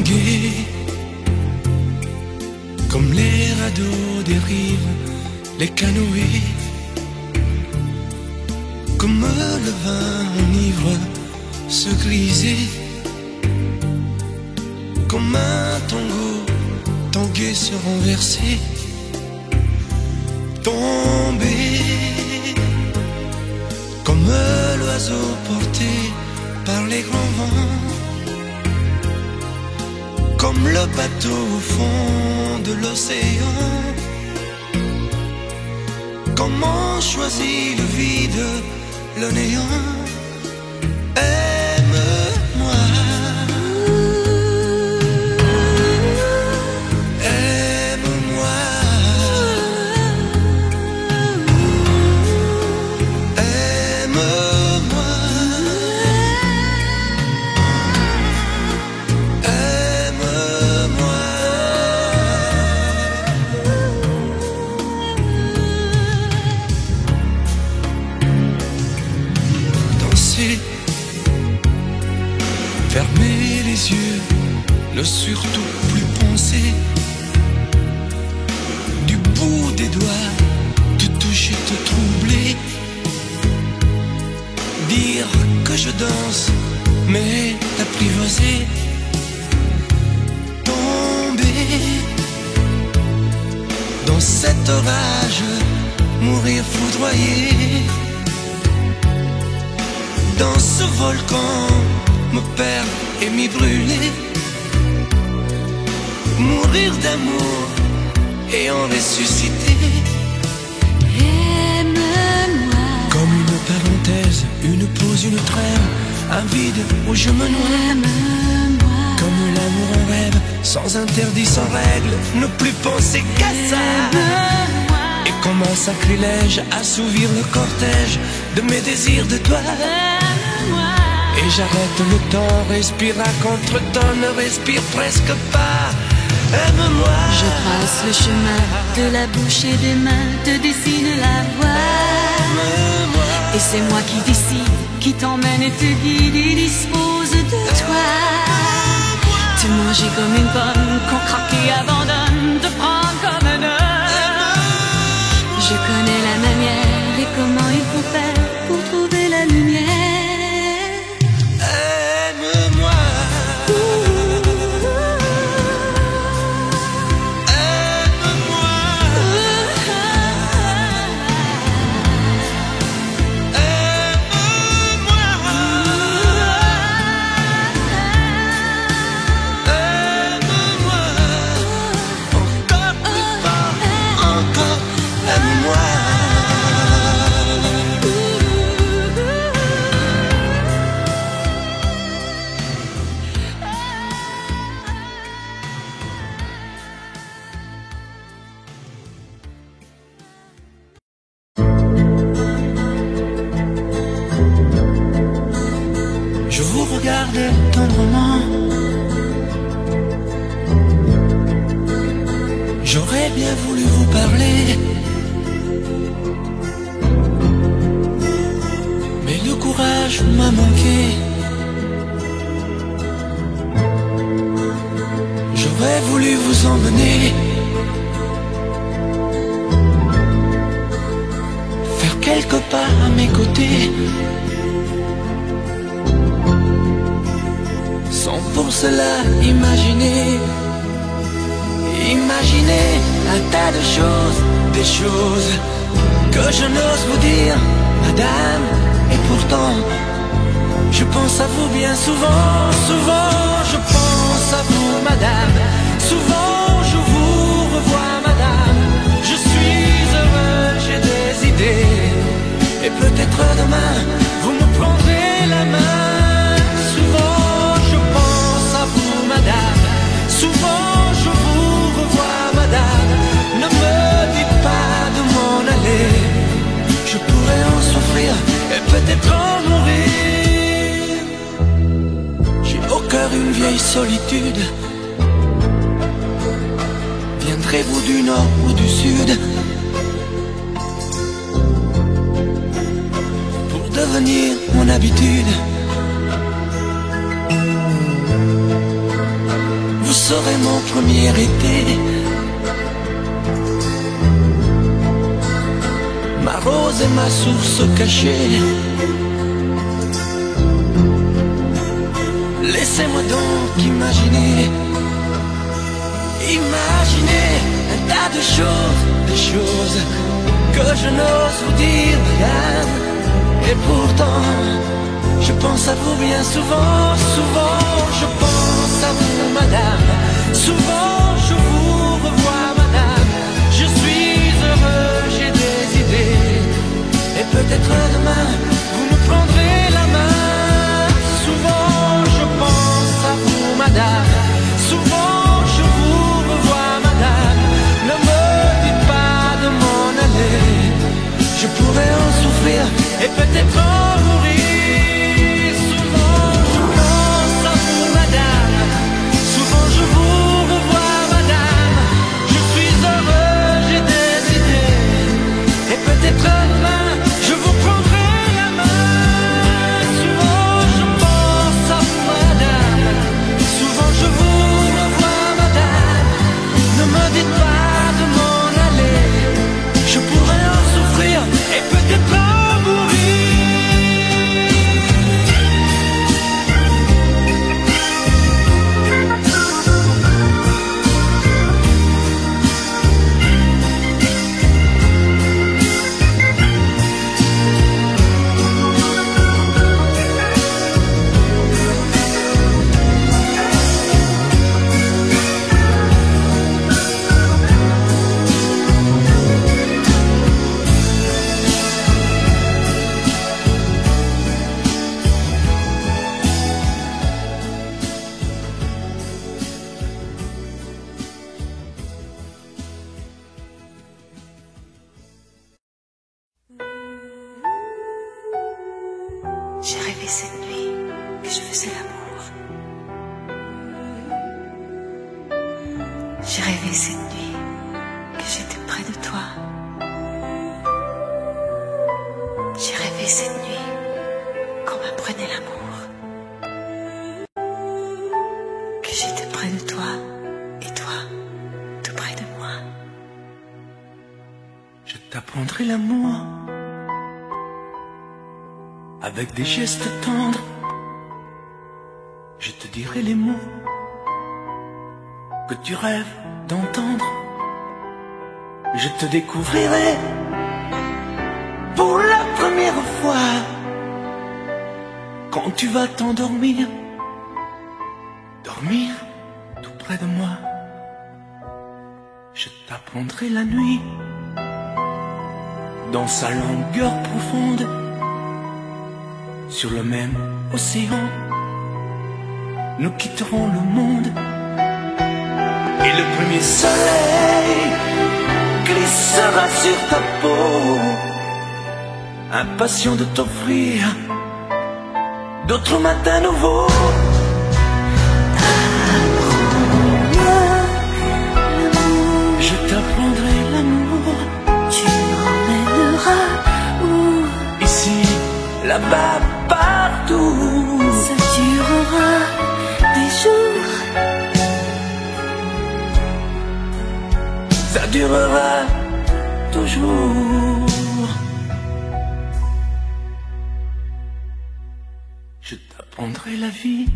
tanguer, comme les radeaux des rives, les canoës, comme le vin enivre se griser, comme un tango tanguer se renverser, tomber, comme l'oiseau porté par les grands vents, comme le bateau au fond de l'océan. Comment choisit le vide, le néant? Aime-moi, aime-moi, aime-moi, aime-moi. Danser, fermer les yeux, ne surtout plus penser, du bout des doigts, te toucher, te troubler, dire que je danse, mais t'apprivoiser, tomber dans cet orage, mourir foudroyé, dans ce volcan, me perdre et m'y brûler, mourir d'amour et en ressusciter. Aime-moi, Comme une parenthèse, une pause, une trêve, un vide où je me noie. aime-moi, Comme l'amour en rêve, sans interdit, sans règle, ne plus penser qu'à ça. aime-moi, Et comme un sacrilège, assouvir le cortège de mes désirs de toi. aime-moi. Et j'arrête le temps, respire à contre-temps, ne respire presque pas. Aime-moi. Je trace le chemin de la bouche et des mains, te dessine la voie. Aime-moi. Et c'est moi qui décide, qui t'emmène et te guide et dispose de toi. Te manger comme une pomme, qu'on craque et abandonne, te prendre comme un homme. Je connais la manière et comment il faut faire pour trouver la lumière. Aime-moi. Je vous regarde tendrement. J'aurais bien voulu vous parler, mais le courage m'a manqué. J'aurais voulu vous emmener, faire quelques pas à mes côtés, sans pour cela imaginer un tas de choses, des choses que je n'ose vous dire, madame. Et pourtant, je pense à vous bien souvent, souvent je pense à vous, madame. Souvent je vous revois, madame. Je suis heureux, j'ai des idées, et peut-être demain, vous me prendrez la main. Souvent je pense à vous, madame. Souvent je vous revois, madame. Ne me dites pas de m'en aller, je pourrais en souffrir et peut-être en mourir. J'ai au cœur une vieille solitude. Viendrez-vous du nord ou du sud pour devenir mon habitude? serait mon premier été. Ma rose et ma source cachée. Laissez-moi donc imaginer, imaginer un tas de choses, des choses que je n'ose vous dire, madame. Et pourtant, je pense à vous bien souvent, souvent je pense à vous, madame. Souvent je vous revois, madame. Je suis heureux, j'ai des idées. Et peut-être demain, vous me prendrez la main. Souvent je pense à vous, madame. Souvent je vous revois, madame. Ne me dites pas de m'en aller. Je pourrais en souffrir et peut-être en mourir. Souvent je pense à vous, madame. Souvent je vous revois, madame. Je suis heureux, j'ai des idées. Et peut-être demain, je vous prendrai la main. Souvent je pense à vous, madame. Souvent je vous revois, madame. Ne me dites pas de m'en aller. Je pourrais en souffrir et peut-être en mourir. J'ai rêvé cette nuit que je faisais l'amour. J'ai rêvé cette nuit que j'étais près de toi. J'ai rêvé cette nuit qu'on m'apprenait l'amour. Que j'étais près de toi et toi tout près de moi. Je t'apprendrai l'amour avec des gestes tendres. Je te dirai les mots que tu rêves d'entendre. Je te découvrirai pour la première fois quand tu vas t'endormir, dormir tout près de moi. Je t'apprendrai la nuit dans sa longueur profonde. Sur le même océan, nous quitterons le monde. Et le premier soleil glissera sur ta peau, impatient de t'offrir d'autres matins nouveaux. Je t'apprendrai l'amour. Tu m'emmèneras où? Ici, là-bas, partout. Ça durera des jours. Ça durera toujours. Je t'apprendrai la vie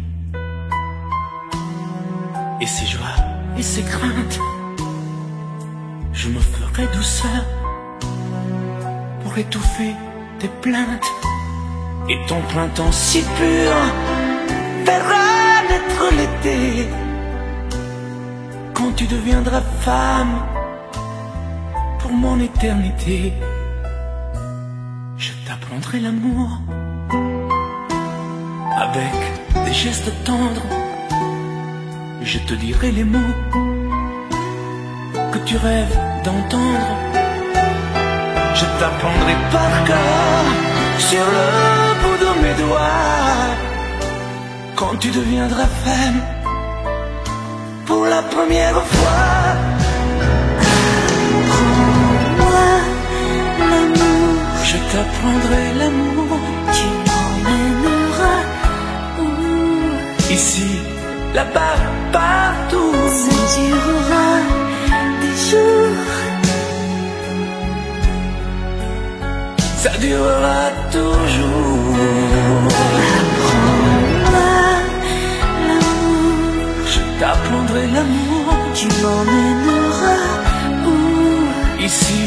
et ses joies et ses craintes. Je me ferai douceur pour étouffer tes plaintes. Et ton printemps si pur verra naître l'été. Quand tu deviendras femme pour mon éternité, je t'apprendrai l'amour avec des gestes tendres. Je te dirai les mots que tu rêves d'entendre. Je t'apprendrai par cœur sur le bout de mes doigts quand tu deviendras femme pour la première fois. Apprends-moi l'amour. Je t'apprendrai l'amour. Tu m'emmèneras où? Ici, là-bas, partout. Ça durera des jours. Ça durera toujours. Apprends-moi l'amour. Je t'apprendrai l'amour. Tu m'emmèneras où? Ici,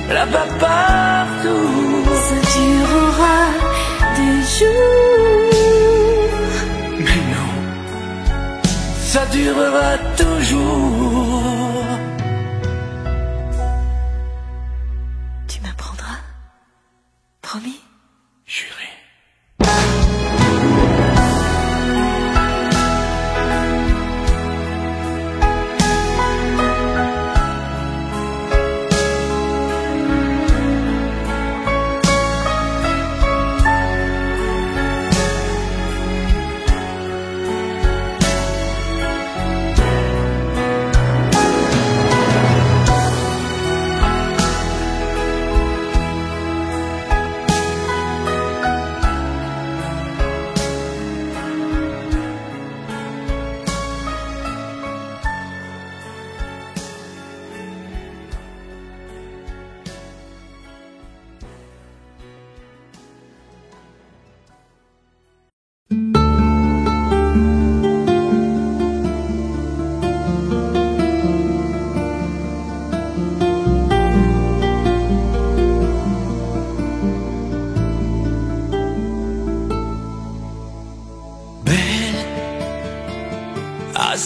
là-bas, partout. Ça durera des jours. Mais non, ça durera toujours. Tu m'apprendras? Promis? Juré.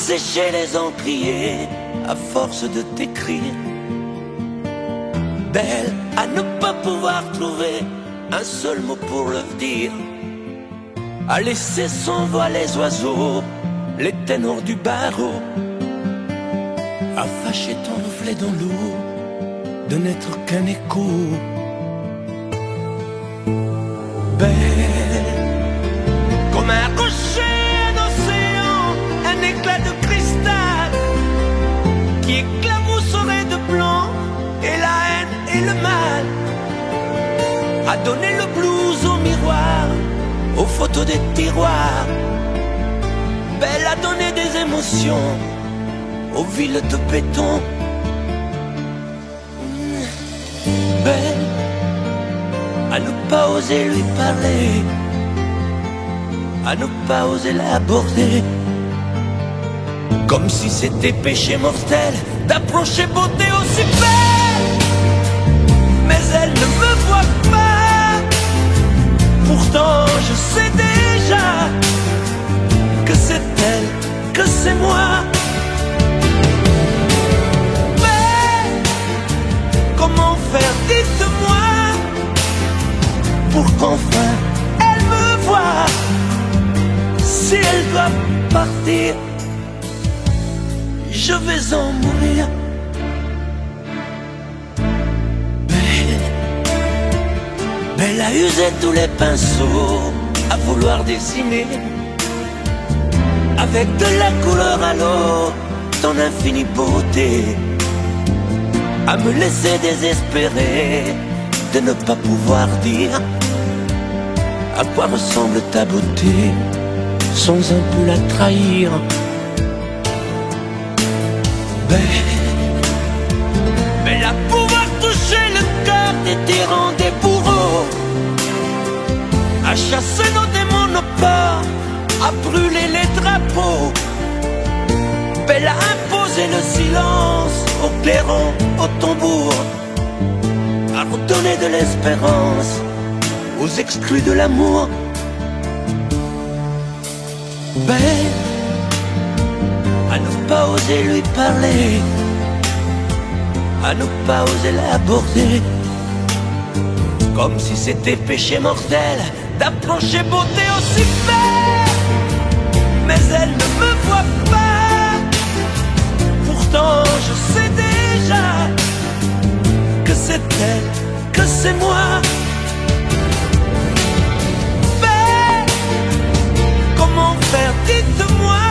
Sécher les encriers à force de t'écrire. Belle à ne pas pouvoir trouver un seul mot pour le dire. À laisser sans voix les oiseaux, les ténors du barreau. À fâcher ton reflet dans l'eau, de n'être qu'un écho. Belle comme un rocher, un éclat de cristal qui éclabousserait de blanc et la haine et le mal. A donné le blues au miroir, aux photos des tiroirs. Belle a donné des émotions aux villes de béton. Belle à ne pas oser lui parler, à ne pas oser l'aborder. Comme si c'était péché mortel d'approcher beauté aussi belle. Mais elle ne me voit pas. Pourtant je sais déjà que c'est elle, que c'est moi. Mais comment faire, dites-moi, pour qu'enfin elle me voie. Si elle doit partir, je vais en mourir. Belle a usé tous les pinceaux à vouloir dessiner avec de la couleur à l'eau ton infinie beauté, à me laisser désespérer de ne pas pouvoir dire à quoi ressemble ta beauté sans un peu la trahir. Belle à pouvoir toucher le cœur des tyrans, des bourreaux, à chasser nos démons, nos peurs, à brûler les drapeaux. Belle à imposer le silence aux clairons, aux tambours, à redonner de l'espérance aux exclus de l'amour. Belle à ne pas oser lui parler, à ne pas oser l'aborder. Comme si c'était péché mortel d'approcher beauté aussi belle. Mais elle ne me voit pas. Pourtant je sais déjà que c'est elle, que c'est moi. Belle, comment faire, dites-moi,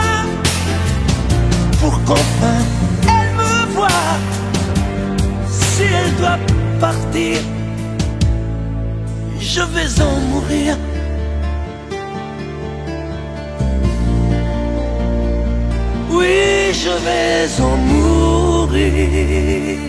pour qu'enfin elle me voie. Si elle doit partir, je vais en mourir. je vais en mourir.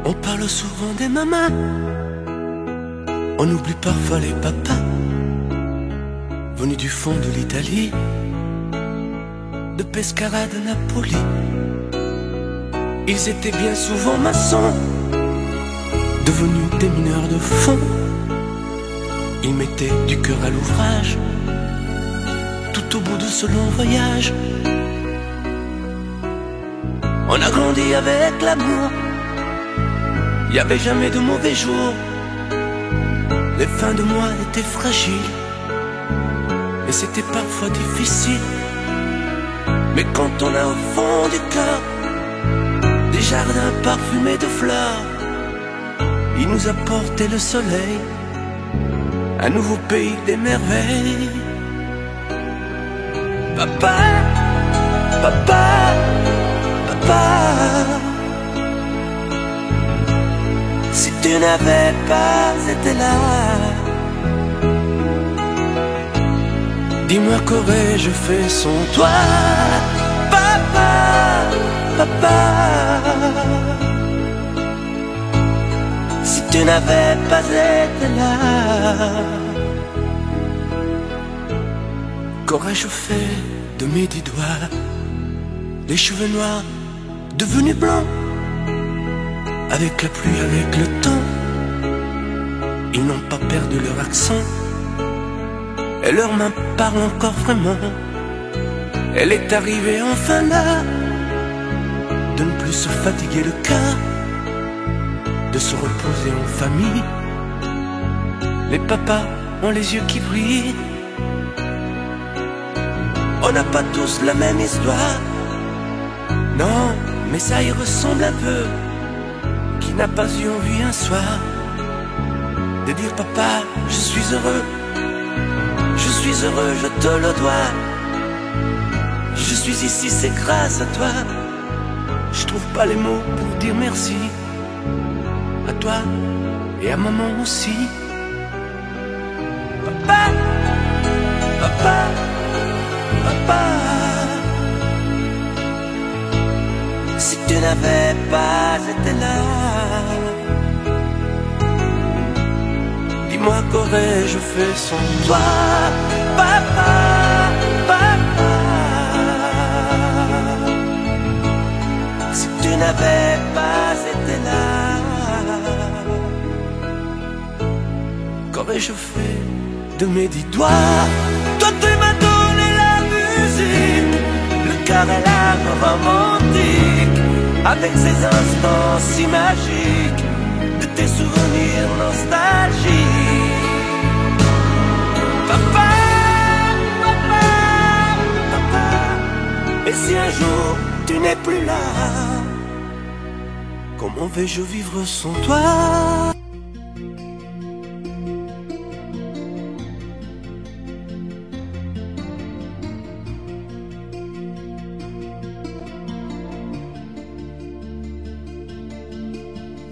On parle souvent des mamans, on oublie parfois les papas, venus du fond de l'Italie, de Pescara, de Napoli. Ils étaient bien souvent maçons, devenus des mineurs de fond. Ils mettaient du cœur à l'ouvrage, tout au bout de ce long voyage. On a grandi avec l'amour, y avait jamais de mauvais jours. Les fins de mois étaient fragiles, et c'était parfois difficile. Mais quand on a au fond du cœur des jardins parfumés de fleurs, il nous a porté le soleil, un nouveau pays des merveilles. Papa, papa, papa, si tu n'avais pas été là, dis-moi qu'aurais-je fait sans toi. Papa, papa, si tu n'avais pas été là, qu'aurais-je fait de mes 10 doigts, les cheveux noirs devenus blancs, avec la pluie, avec le temps. Ils n'ont pas perdu leur accent, et leurs mains parlent encore vraiment. Elle est arrivée enfin là, de ne plus se fatiguer le cœur, de se reposer en famille. Les papas ont les yeux qui brillent. On n'a pas tous la même histoire, non, mais ça y ressemble un peu. Qui n'a pas eu envie un soir de dire papa, je suis heureux, je suis heureux, je te le dois. Je suis ici, c'est grâce à toi. Je trouve pas les mots pour dire merci. À toi et à maman aussi. Papa, papa, papa, si tu n'avais pas été là, dis-moi qu'aurais-je fait sans toi. Papa, papa, si tu n'avais pas été là, qu'aurais-je fait de mes 10 doigts. Toi tu m'as donné la musique, le cœur et l'âme romantique, avec ces instants si magiques, de tes souvenirs nostalgiques. Papa, papa, papa, et si un jour tu n'es plus là, comment vais-je vivre sans toi?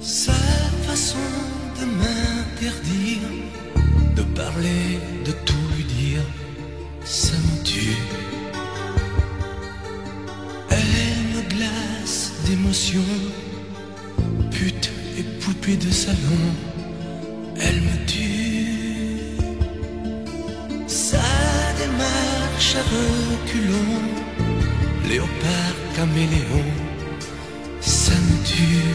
Sa façon de m'interdire de parler, de tout lui dire, ça me tue. Elle me glace d'émotions, pute et poupée de salon, elle me tue. Sa démarche à reculons, léopard caméléon, ça me tue.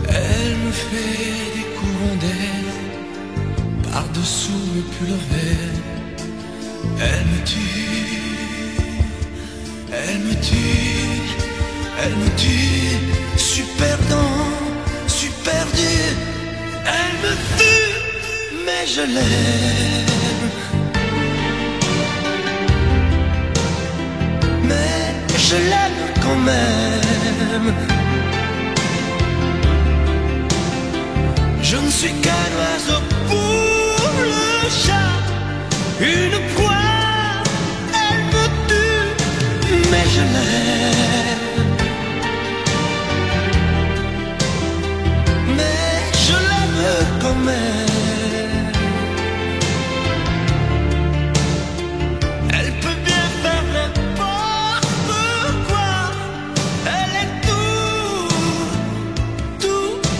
Elle me fait des courants d'air par-dessous mes pulls verts. Elle me tue, elle me tue, elle me tue. Super dans, super dur. Elle me tue, mais je l'aime. Mais je l'aime quand même. Je ne suis qu'un oiseau pour le chat, une proie, elle me tue, mais je l'aime. Mais je l'aime quand même. Elle peut bien faire n'importe quoi. Elle est tout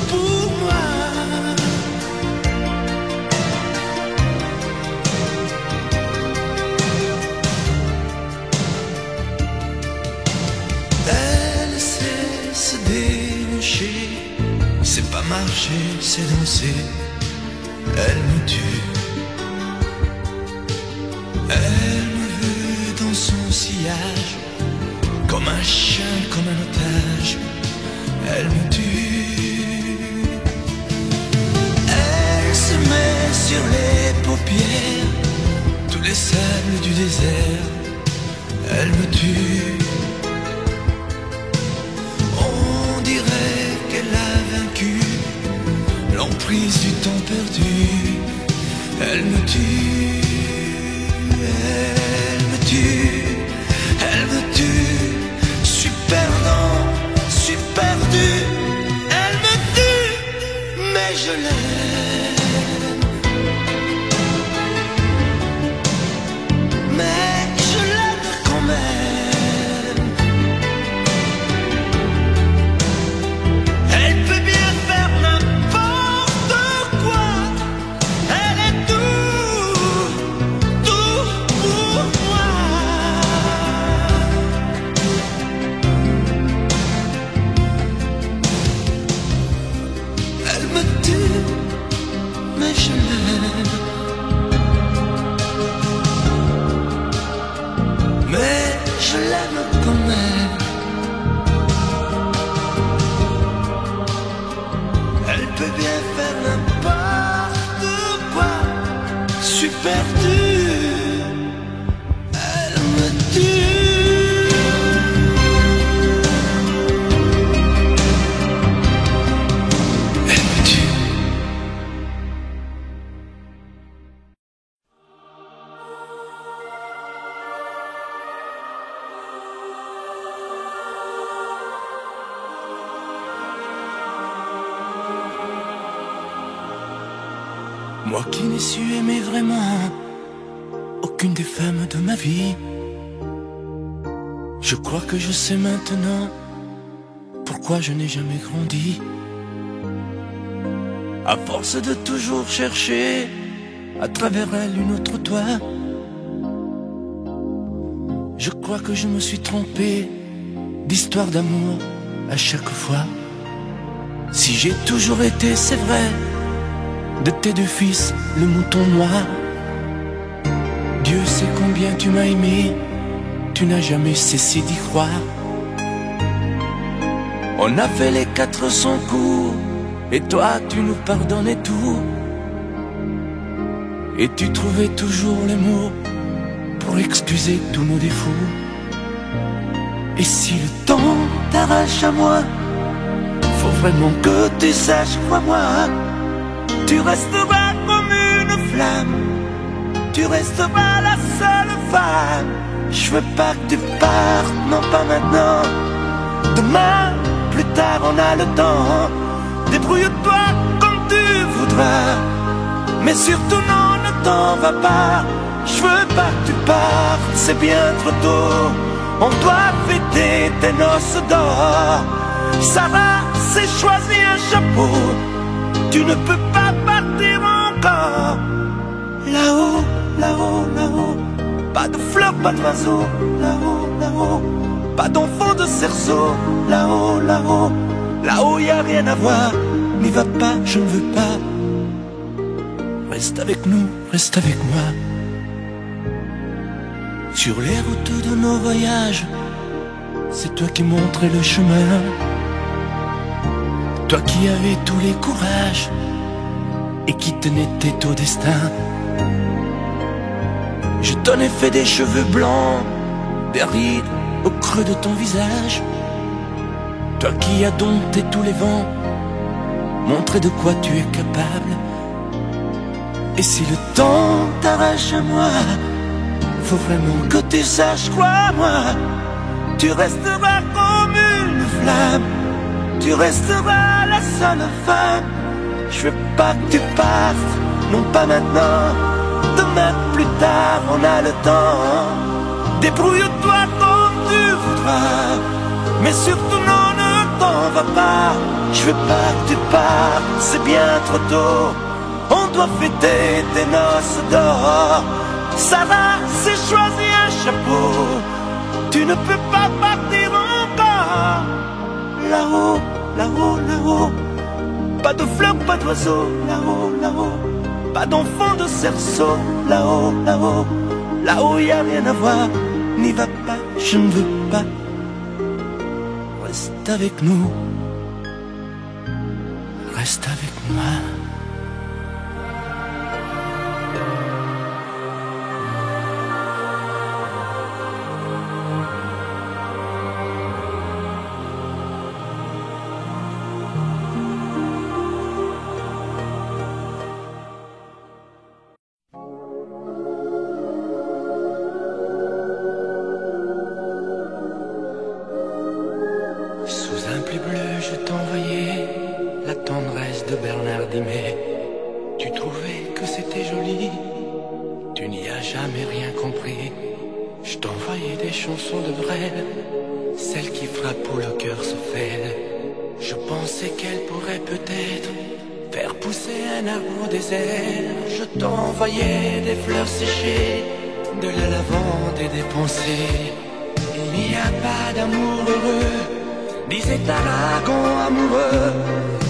pour moi. Elle sait se déhancher, c'est pas marcher, c'est danser. Elle me tue. Elle me veut dans son sillage, comme un chien, comme un otage. Elle me tue. Elle se met sur les paupières tous les sables du désert. Elle me tue. On dirait qu'elle a vaincu l'emprise du temps perdu. Elle me tue. Elle me tue. Elle me tue. Je suis perdant, je suis perdu. Elle me tue, mais je l'aime. Mais je l'aime quand même. Elle peut bien faire n'importe quoi. Elle est tout pour moi. Elle me tue, mais je l'aime. Mais je l'aime quand même. Elle peut bien faire n'importe quoi. Je suis perdu. Elle me tue. Elle me tue. Moi qui n'ai su aimer vraiment aucune des femmes de ma vie, je crois que je sais maintenant pourquoi je n'ai jamais grandi. À force de toujours chercher à travers elle une autre toi, je crois que je me suis trompé d'histoire d'amour à chaque fois. Si j'ai toujours été, c'est vrai, de tes deux fils, le mouton noir. Dieu sait combien tu m'as aimé, tu n'as jamais cessé d'y croire. On a fait les 400 coups, et toi tu nous pardonnais tout. Et tu trouvais toujours les mots pour excuser tous nos défauts. Et si le temps t'arrache à moi, faut vraiment que tu saches, crois-moi, tu resteras comme une flamme, tu resteras la seule femme. Je veux pas que tu partes, non pas maintenant. Demain, plus tard on a le temps. Débrouille-toi comme tu voudras, mais surtout non, ne t'en va pas. Je veux pas que tu partes, c'est bien trop tôt. On doit fêter tes noces d'or. Sarah s'est choisi un chapeau, tu ne peux pas partir encore. Là-haut, là-haut, là-haut, pas de fleurs, pas d'oiseaux. Là-haut, là-haut, pas d'enfants de cerceau. Là-haut, là-haut, là-haut y a rien à voir. N'y va pas, je ne veux pas. Reste avec nous, reste avec moi. Sur les routes de nos voyages, c'est toi qui montrais le chemin. Toi qui avais tous les courages et qui tenais tête au destin. Je t'en ai fait des cheveux blancs, des rides au creux de ton visage. Toi qui as dompté tous les vents, montré de quoi tu es capable. Et si le temps t'arrache à moi, faut vraiment que tu saches, crois-moi, Tu resteras comme une flamme, tu resteras la seule femme. Je veux pas que tu partes, non pas maintenant. Demain plus tard, on a le temps. Débrouille-toi comme tu voudras, mais surtout non, ne t'en va pas. Je veux pas que tu partes, c'est bien trop tôt. On doit fêter tes noces dehors. Sarah s'est choisi un chapeau. Tu ne peux pas partir encore. Là-haut, là-haut, là-haut, pas de fleurs, pas d'oiseaux. Là-haut, là-haut, pas d'enfants de cerceau. Là-haut, là-haut, là-haut y a rien à voir. N'y va pas, je ne veux pas. Reste avec nous, reste avec moi. Tu trouvais que c'était joli, tu n'y as jamais rien compris. Je t'envoyais des chansons de vraies, celles qui frappent où le cœur se fêle. Je pensais qu'elles pourraient peut-être faire pousser un arbre au désert. Je t'envoyais des fleurs séchées, de la lavande et des pensées. Il n'y a pas d'amour heureux, disait Aragon amoureux.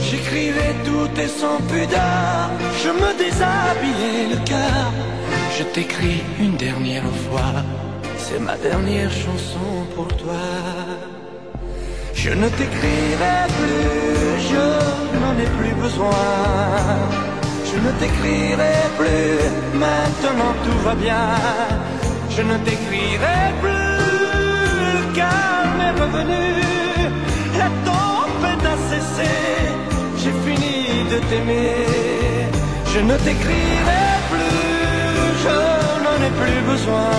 J'écrivais tout et sans pudeur, je me déshabillais le cœur. Je t'écris une dernière fois, c'est ma dernière chanson pour toi. Je ne t'écrirai plus, je n'en ai plus besoin. Je ne t'écrirai plus, maintenant tout va bien. Je ne t'écrirai plus, le calme est revenu. La tempête a cessé, j'ai fini de t'aimer. Je ne t'écrirai plus, je n'en ai plus besoin.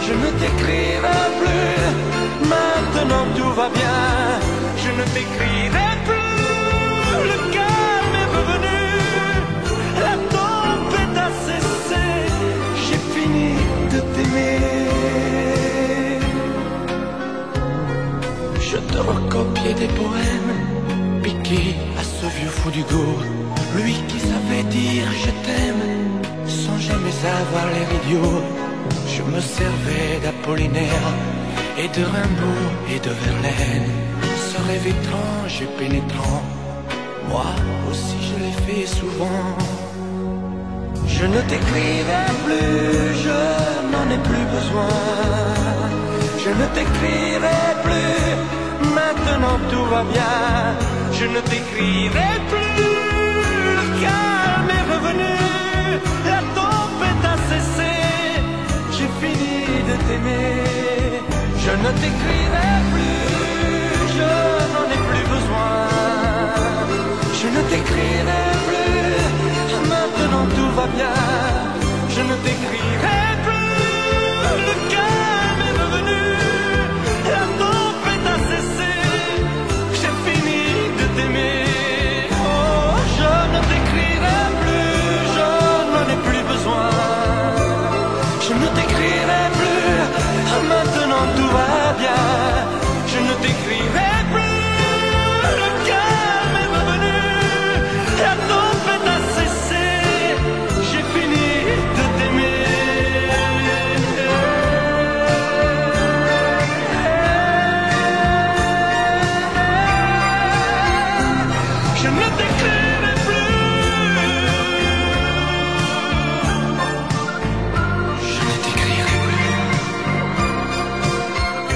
Je ne t'écrirai plus, maintenant tout va bien. Je ne t'écrirai plus, le calme est revenu. La tempête a cessé, j'ai fini de t'aimer. Je te recopiais des poèmes piqués à ce vieux fou d'Hugo, lui qui savait dire je t'aime sans jamais avoir l'air idiot. Je me servais d'Apollinaire et de Rimbaud et de Verlaine, ce rêve étrange et pénétrant, moi aussi je l'ai fait souvent. Je ne t'écrirai plus, je n'en ai plus besoin. Je ne t'écrirai plus, maintenant tout va bien. Je ne t'écrirai plus, le calme est revenu. La tempête a cessé, j'ai fini de t'aimer. Je ne t'écrirai plus, je n'en ai plus besoin. Je ne t'écrirai plus, maintenant tout va bien. Je ne t'écrirai plus, le calme est revenu. La tempête a cessé, j'ai fini de t'aimer. Oh, je ne t'écrirai plus, je n'en ai plus besoin. Je ne t'écrirai plus, maintenant tout va bien. Je ne t'écrirai plus, le calme est revenu. La tempête a cessé, j'ai fini de t'aimer. Je ne t'écrirai plus, je ne t'écrirai plus.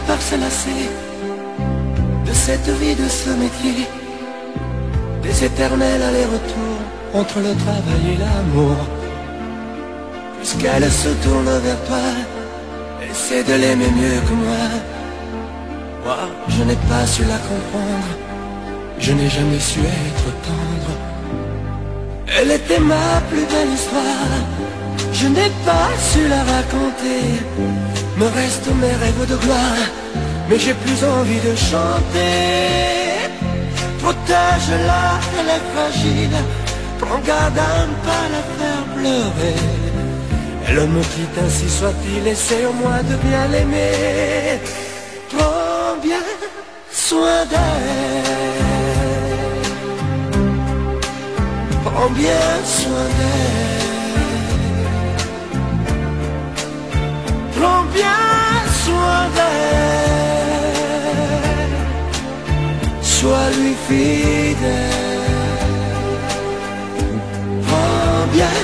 par se lasser de cette vie, de ce métier, des éternels allers-retours entre le travail et l'amour. Puisqu'elle se tourne vers toi, essaie de l'aimer mieux que moi. Moi, je n'ai pas su la comprendre, je n'ai jamais su être tendre. Elle était ma plus belle histoire, je n'ai pas su la raconter. Me restent mes rêves de gloire, mais j'ai plus envie de chanter. Protège-la, elle est fragile, prends garde à ne pas la faire pleurer. Elle me quitte, ainsi soit-il, essaie au moins de bien l'aimer. Prends bien soin d'elle, prends bien soin d'elle, prends bien soin d'elle, sois lui fidèle. Prends bien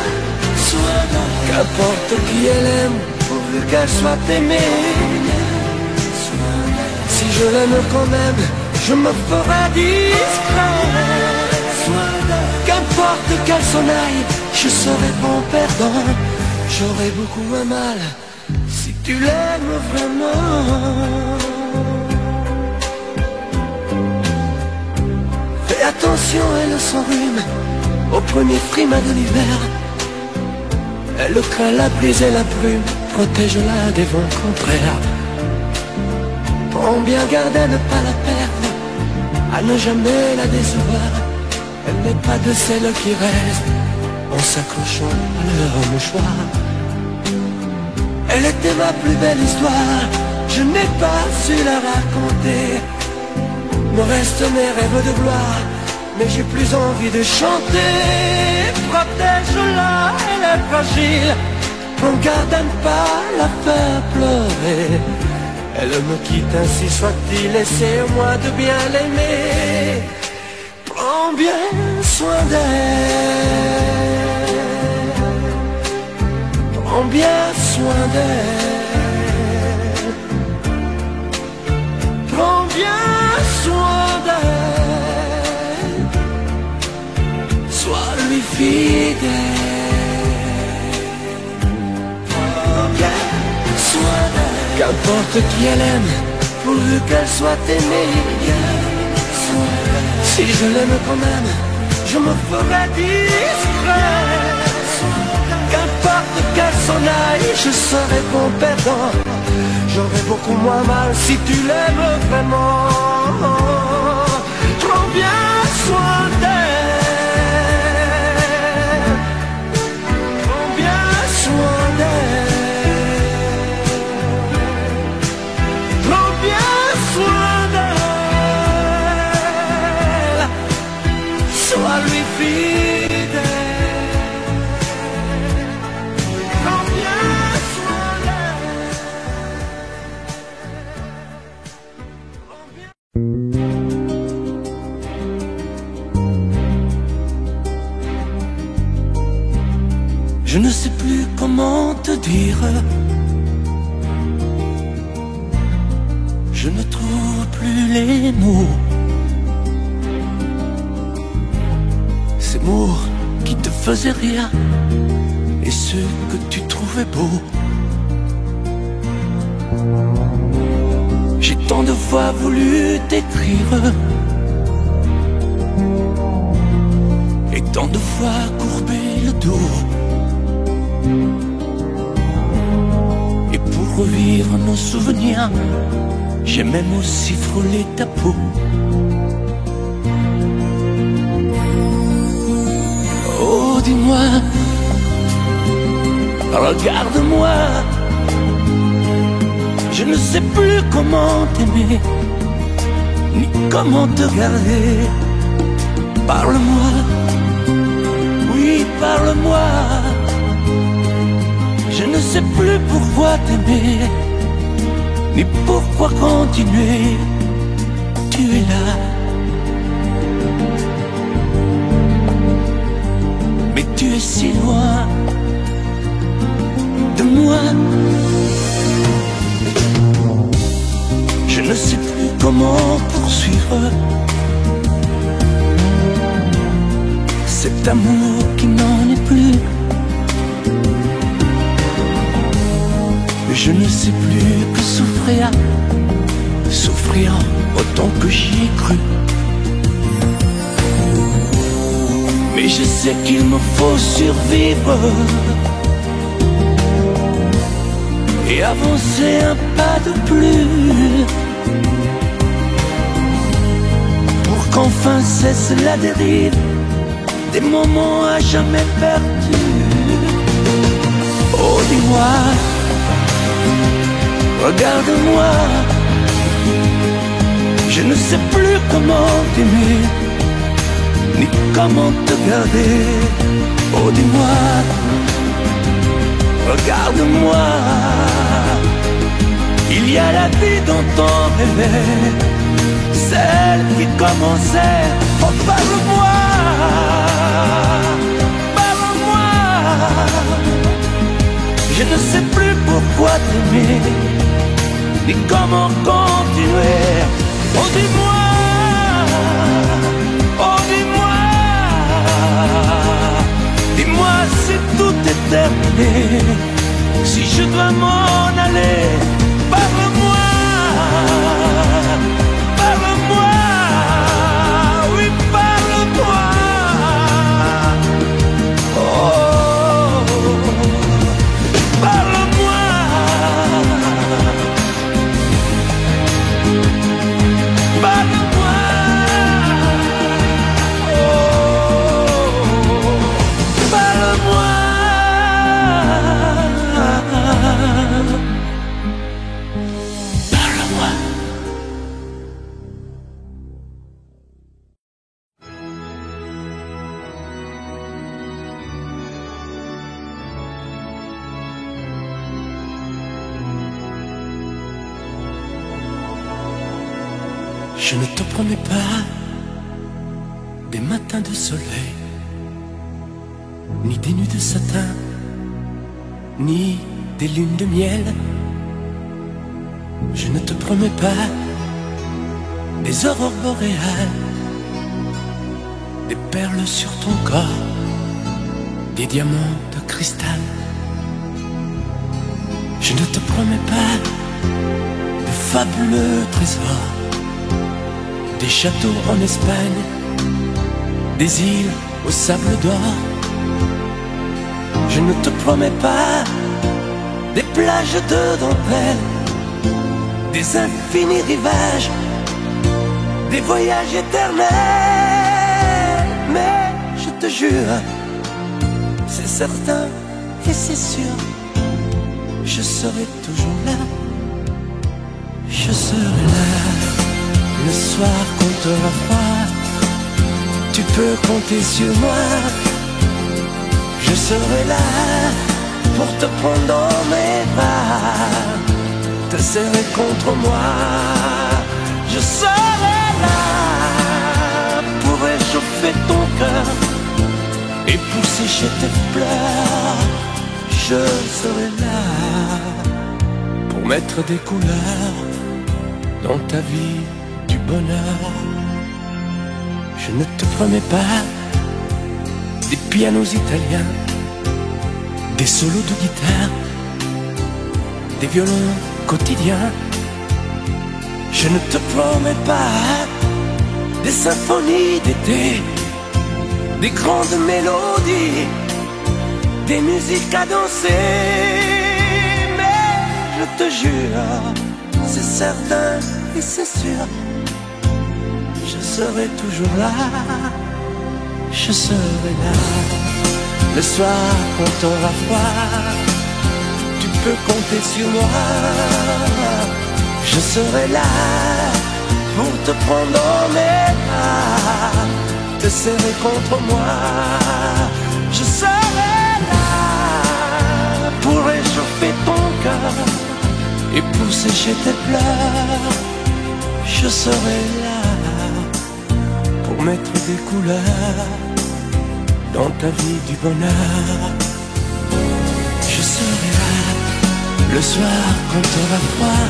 soin d'elle, qu'importe qui elle aime, pourvu qu'elle soit aimée. Si je l'aime quand même, je me ferai discret. Qu'importe qu'elle s'en aille, je serai bon perdant. J'aurai beaucoup moins mal si tu l'aimes vraiment. Fais attention, elle s'enrhume au premier frima de l'hiver. Elle craint la brise et la brume, protège-la des vents contraires. Prends bien garde à ne pas la perdre, à ne jamais la décevoir. Elle n'est pas de celles qui restent en s'accrochant à leur mouchoir. Elle était ma plus belle histoire, je n'ai pas su la raconter. Me restent mes rêves de gloire, mais j'ai plus envie de chanter. Protège-la, elle est fragile, prends garde à ne pas la faire pleurer. Elle me quitte, ainsi soit-il, essaie au moins de bien l'aimer. Prends bien soin d'elle, prends bien soin d'elle, prends bien soin d'elle, sois lui fidèle. Prends bien soin d'elle, qu'importe qui elle aime, pourvu qu'elle soit aimée. Si je l'aime quand même, je me ferai discret. Qu'importe qu'elle s'en aille, je serai bon perdant. J'aurai beaucoup moins mal si tu l'aimes vraiment. Prends bien soin d'elle, prends bien soin d'elle, prends bien soin d'elle, sois lui fidèle. Prends bien soin d'elle, prends bien. Je ne sais plus comment te dire, je ne trouve plus les mots. Ces mots qui te faisaient rire et ceux que tu trouvais beaux. J'ai tant de fois voulu t'écrire et tant de fois courbé le dos. Et pour revivre nos souvenirs, j'ai même aussi frôlé ta peau. Oh, dis-moi, regarde-moi, je ne sais plus comment t'aimer, ni comment te garder. Parle-moi, oui, parle-moi. Je ne sais plus pourquoi t'aimer, ni pourquoi continuer. Tu es là, mais tu es si loin de moi. sais plus comment poursuivre cet amour qui n'en est plus. Je ne sais plus que souffrir, souffrir autant que j'y ai cru. Mais je sais qu'il me faut survivre et avancer un pas de plus pour qu'enfin cesse la dérive des moments à jamais perdus. Oh, dis-moi, regarde-moi, je ne sais plus comment t'aimer, ni comment te garder. Oh, dis-moi, regarde-moi, il y a la vie dont on rêvait, celle qui commençait. Oh, parle-moi, parle-moi, je ne sais plus pourquoi t'aimer, ni comment continuer. Oh, dis-moi, oh, dis-moi, dis-moi si tout est terminé, si je dois m'en aller. Parle-moi, parle-moi, oui, parle-moi. Oh, parle-moi, parle-moi. Je ne te promets pas des matins de soleil, ni des nuits de satin, ni des lunes de miel. Je ne te promets pas des aurores boréales, des perles sur ton corps, des diamants de cristal. Je ne te promets pas de fabuleux trésors, des châteaux en Espagne, des îles au sable d'or. Je ne te promets pas des plages de dentelle, des infinis rivages, des voyages éternels. Mais je te jure, c'est certain et c'est sûr, je serai toujours là, je serai là. Le soir quand t'auras froid, tu peux compter sur moi. Je serai là pour te prendre dans mes bras, te serrer contre moi. Je serai là pour réchauffer ton cœur et pour sécher tes pleurs. Je serai là pour mettre des couleurs dans ta vie du bonheur. Je ne te promets pas des pianos italiens, des solos de guitare, des violons quotidiens. Je ne te promets pas des symphonies d'été, des grandes mélodies, des musiques à danser. Mais je te jure, c'est certain et c'est sûr, je serai toujours là, je serai là. Le soir quand t'auras froid, tu peux compter sur moi. Je serai là pour te prendre dans mes bras, te serrer contre moi. Je serai là pour réchauffer ton cœur et pour sécher tes pleurs. Je serai là pour mettre des couleurs dans ta vie du bonheur. Je serai là le soir quand t'auras froid,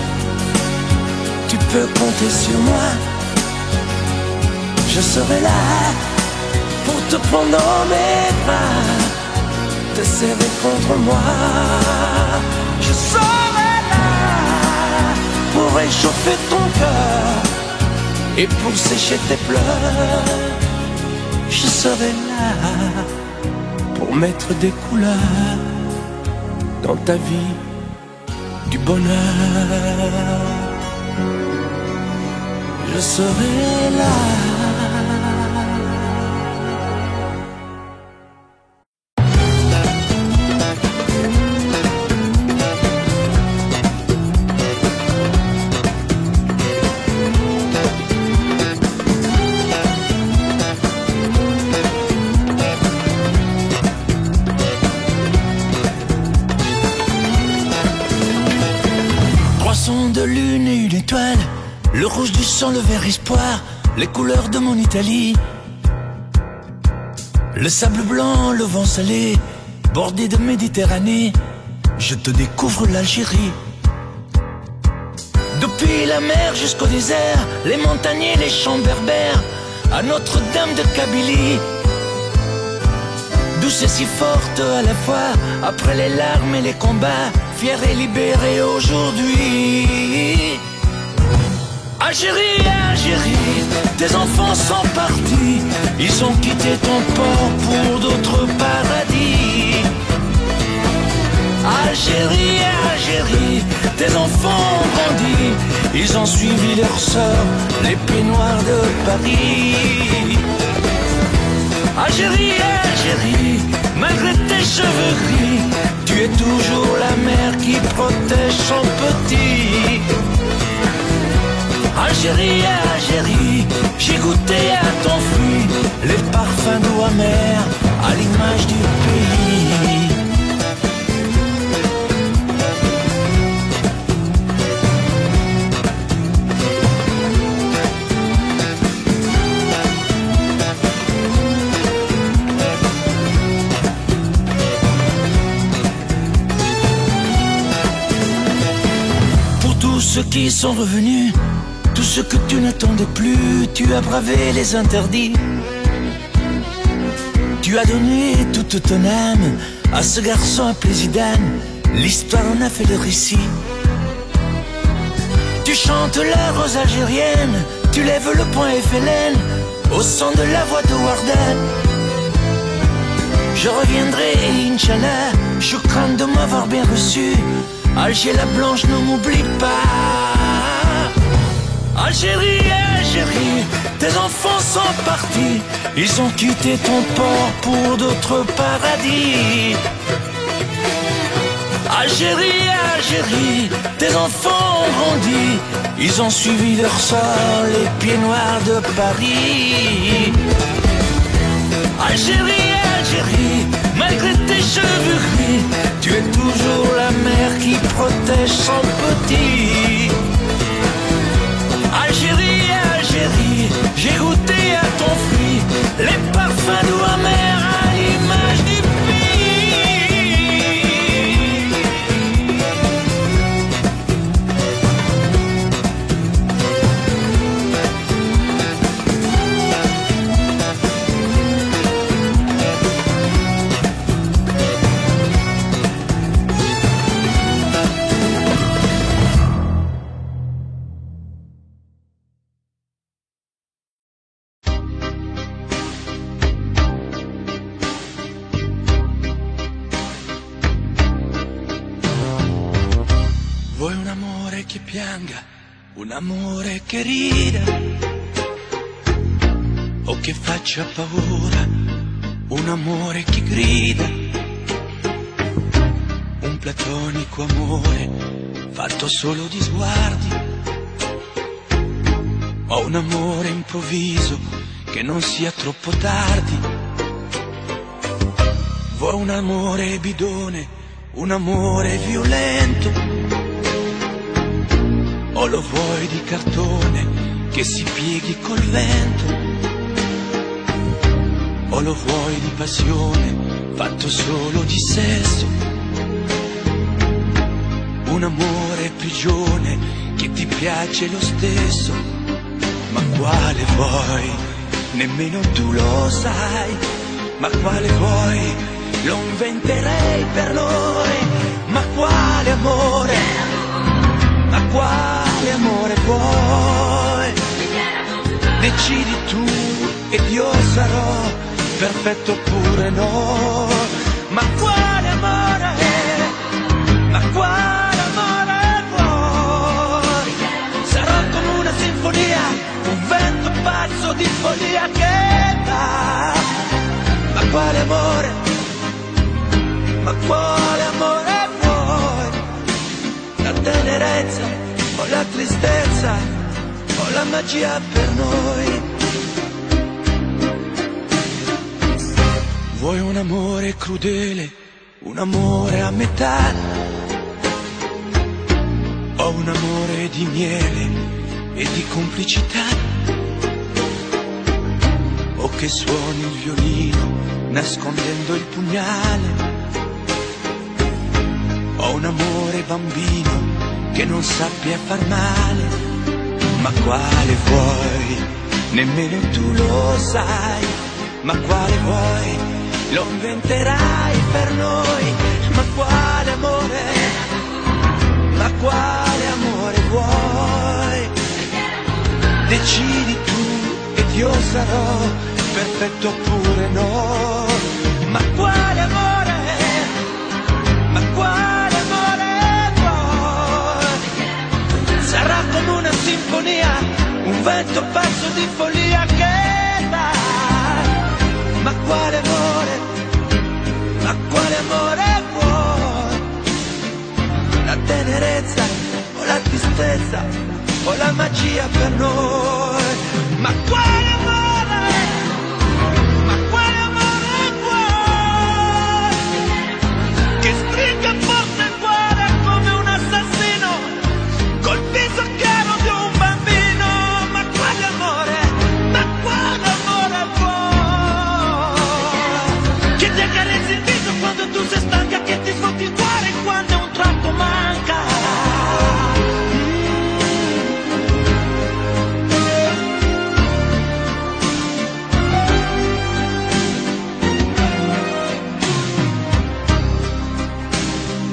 Tu peux compter sur moi. Je serai là pour te prendre dans mes bras, te serrer contre moi. Je serai là pour réchauffer ton cœur et pour sécher tes pleurs. Je serai là pour mettre des couleurs dans ta vie du bonheur. Je serai là. De lune et une étoile, le rouge du sang, le vert espoir, les couleurs de mon Italie. Le sable blanc, le vent salé, bordé de Méditerranée, je te découvre l'Algérie. Depuis la mer jusqu'au désert, les montagnes, les champs berbères, à Notre-Dame de Kabylie. Douce et si forte à la fois, après les larmes et les combats, fière et libérée aujourd'hui. Algérie, Algérie, tes enfants sont partis, ils ont quitté ton port pour d'autres paradis. Algérie, Algérie, tes enfants ont grandi, ils ont suivi leur sœur, les pieds noirs de Paris. Algérie, Algérie, malgré tes cheveux gris, tu es toujours la mère qui protège son petit. Algérie, Algérie, j'ai goûté à ton fruit, les parfums d'eau amère à l'image du pays. Ceux qui sont revenus, tous ceux que tu n'attendais plus, tu as bravé les interdits. Tu as donné toute ton âme à ce garçon appelé Zidane, l'histoire en a fait le récit. Tu chantes la rose algérienne, tu lèves le poing FLN au son de la voix de Wardan. Je reviendrai, Inch'Allah, choukran de m'avoir bien reçu. Alger la blanche, ne m'oublie pas. Algérie, Algérie, tes enfants sont partis, ils ont quitté ton port pour d'autres paradis. Algérie, Algérie, tes enfants ont grandi, ils ont suivi leur sort, les pieds noirs de Paris. Algérie, Algérie, malgré tes cheveux gris, tu es toujours la mère qui protège son petit. Algérie, Algérie, j'ai goûté à ton fruit, les parfums d'eau amère à l'image du Vuoi un amore che pianga, un amore che rida, o che faccia paura, un amore che grida, un platonico amore fatto solo di sguardi, o un amore improvviso che non sia troppo tardi. Vuoi un amore bidone, un amore violento, o lo vuoi di cartone che si pieghi col vento, o lo vuoi di passione fatto solo di sesso, un amore prigione che ti piace lo stesso, ma quale vuoi? Nemmeno tu lo sai, ma quale vuoi? Lo inventerei per noi, ma quale amore? Ma quale amore vuoi? Decidi tu ed io sarò perfetto oppure no, ma quale amore? Ma quale amore vuoi? Sarò come una sinfonia, un vento pazzo di follia che va. Ma quale amore? Ma quale amore vuoi? La tenerezza o la tristezza o la magia per noi? Vuoi un amore crudele, un amore a metà, o un amore di miele e di complicità, o che suoni il violino nascondendo il pugnale, o un amore bambino che non sappia far male, ma quale vuoi? Nemmeno tu lo sai, ma quale vuoi? Lo inventerai per noi, ma quale amore? Ma quale amore vuoi? Decidi tu ed io sarò perfetto oppure no, ma quale amore? Ma quale amore vuoi? Sarà come una sinfonia, un vento pazzo di follia che va. Ma quale amore? Ma quale amore vuoi? La tenerezza o la tristezza o la magia per noi? Ma quale amore? Ma quale amore vuoi? Che stringa forte il cuore come un assassino col viso chiaro di un bambino. Ma quale amore? Ma quale amore vuoi? Che ti accarezzi il viso quando tu sei stanca, che ti sfotti il cuore quando un tratto manca.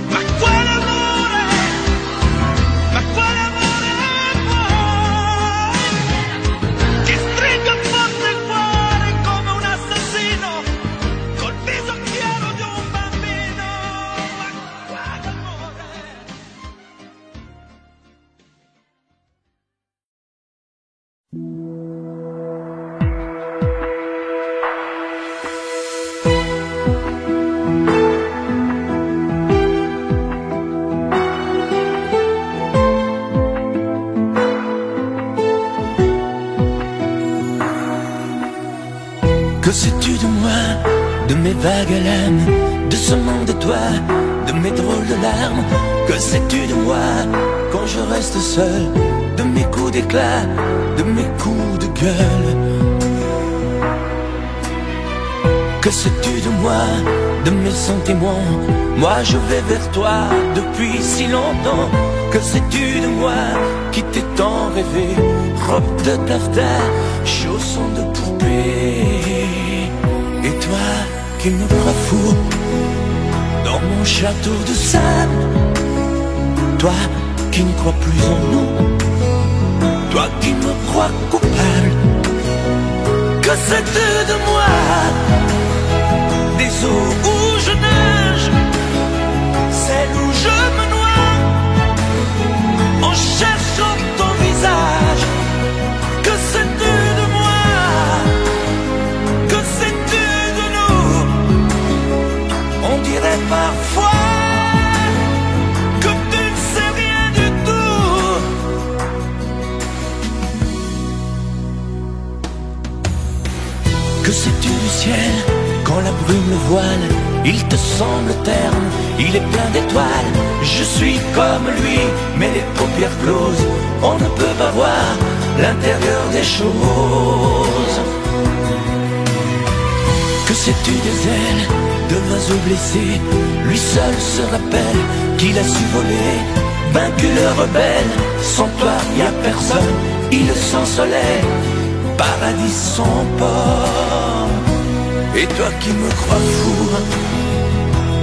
Ma quale amore? Ma quale amore vuoi? Che stringa forte il cuore come un assassino col viso chiaro di un bambino. Ma quale amore? Que sais-tu de moi, de mes vagues à l'âme, de ce monde de toi, de mes drôles de larmes? Que sais-tu de moi quand je reste seul, de mes coups d'éclat, de mes coups de gueule? Que sais-tu de moi, de mes sentiments? Moi je vais vers toi depuis si longtemps. Que sais-tu de moi qui t'ai tant rêvé, robe de taffetas, chaussons de poupée? Et toi qui me crois fou dans mon château de sable, toi qui ne crois plus en nous, toi qui me crois coupable. Que sais-tu de moi, des eaux où je nage, celles où je me noie en cherchant ton visage? Que sais-tu de moi? Que sais-tu de nous? On dirait parfois que tu ne sais rien du tout. Que sais-tu du ciel quand la brume le voile? Il te semble terne, il est plein d'étoiles. Je suis comme lui, mais les paupières closes, on ne peut pas voir l'intérieur des choses. Que sais-tu des ailes de l'oiseau blessé? Lui seul se rappelle qu'il a su voler vaincu le rebelle. Sans toi y a personne, île sans soleil, paradis sans port. Et toi qui me crois fou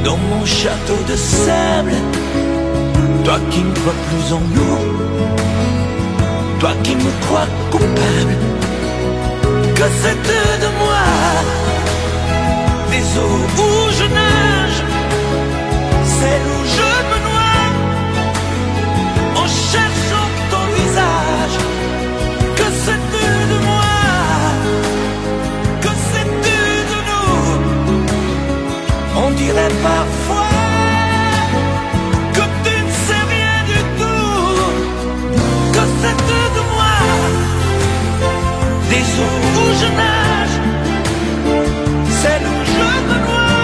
dans mon château de sable, toi qui ne crois plus en nous, toi qui me crois coupable, que c'est de moi des eaux où je nage, celles où je me noie en cherchant ton visage. Que sais-tu de moi? Que sais-tu de nous? On dirait parfois que tu ne sais rien du tout. Que sais-tu de moi? Des eaux où je nage, celles où je me noie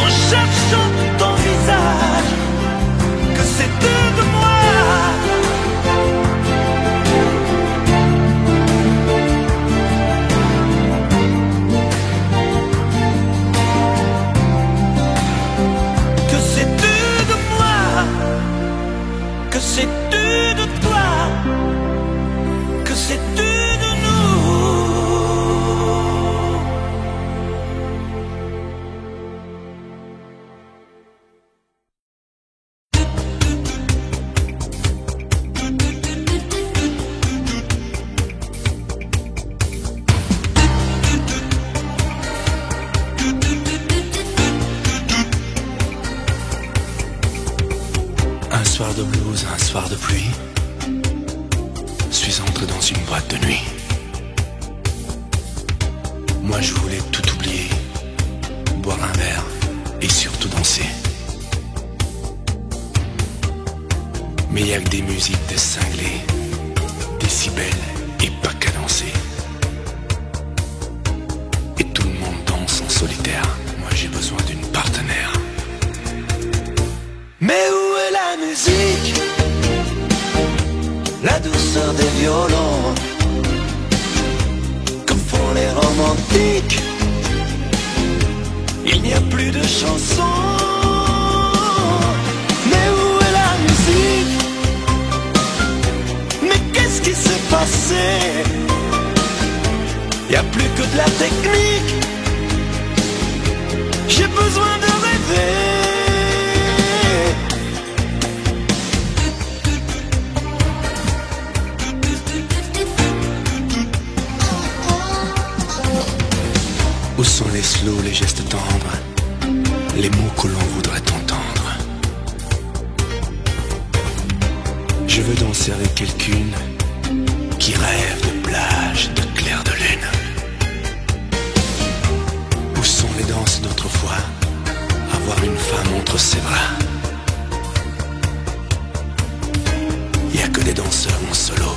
en cherchant ton visage. Que sais-tu de moi? Que sais-tu de moi? Que sais-tu de toi? Que sais-tu de nous? Un soir de blues, un soir de pluie, suis entré dans une boîte de nuit. Moi je voulais tout oublier, boire un verre et surtout danser. Mais y a que des musiques de cinglés, décibels et pas cadencés. Et tout le monde danse en solitaire, moi j'ai besoin d'une partenaire. Mais où est la musique? La douceur des violons que font les romantiques. Il n'y a plus de chansons. Mais où est la musique? Mais qu'est-ce qui s'est passé? Il n'y a plus que de la technique. J'ai besoin de rêver. Où sont les slows, les gestes tendres, les mots que l'on voudrait entendre? Je veux danser avec quelqu'une qui rêve de plage, de clair de lune. Où sont les danses d'autrefois? Avoir une femme entre ses bras. Y a que des danseurs en solo.